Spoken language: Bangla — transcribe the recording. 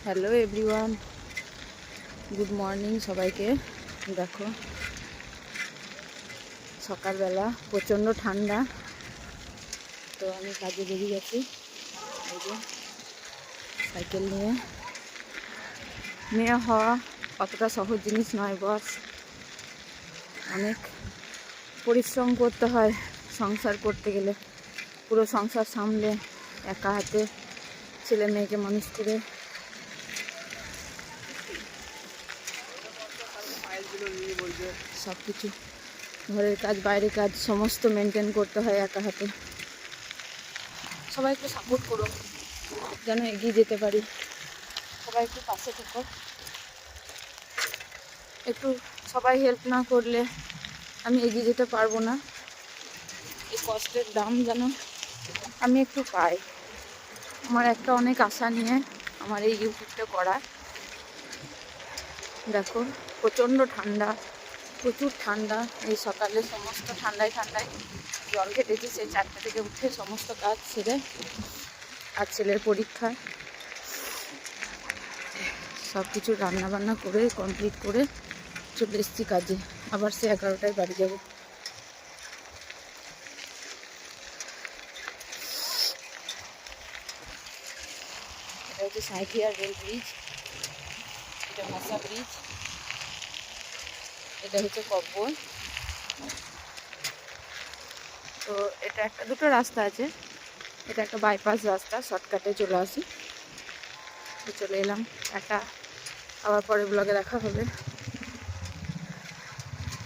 হ্যালো এভরিওয়ান, গুড মর্নিং সবাইকে। দেখো সকালবেলা প্রচণ্ড ঠান্ডা, তো আমি কাজে বেরিয়ে গেছি। এই যে সাইকেল নিয়ে। মেয়ে হওয়া অতটা সহজ জিনিস নয় বস, অনেক পরিশ্রম করতে হয় সংসার করতে গেলে। পুরো সংসার সামলে একা হাতে ছেলে মেয়েকে মানুষ করে সব কিছু, ঘরের কাজ বাইরের কাজ সমস্ত মেনটেন করতে হয় একা হাতে। সবাই একটু সাপোর্ট করো যেন এগিয়ে যেতে পারি। সবাই একটু পাশে থেকো। একটু সবাই হেল্প না করলে আমি এগিয়ে যেতে পারবো না। এই কষ্টের দাম যেন আমি একটু পাই। আমার একটা অনেক আশা নিয়ে আমার এই ইউটিউবটা করা। দেখো প্রচণ্ড ঠান্ডা, প্রচুর ঠান্ডা। এই সকালে সমস্ত ঠান্ডায় জল ঘেটেছি। সেই 4টে থেকে উঠে সমস্ত কাজ সেরে, আর ছেলের পরীক্ষা, সব কিছু রান্নাবান্না করে কমপ্লিট করে চলে এসেছি কাজে। আবার সে 11টায় বাড়ি যাব। এটা হচ্ছে সাঁইথিয়ার রেল ব্রিজ, এটা ভাষা ব্রিজ, এটা হচ্ছে কব্বর। তো এটা একটা দুটো রাস্তা আছে, এটা একটা বাইপাস রাস্তা, শর্টকাটে চলে আসি। তো চলে এলাম। একটা আবার পরে ব্লগে দেখা হবে।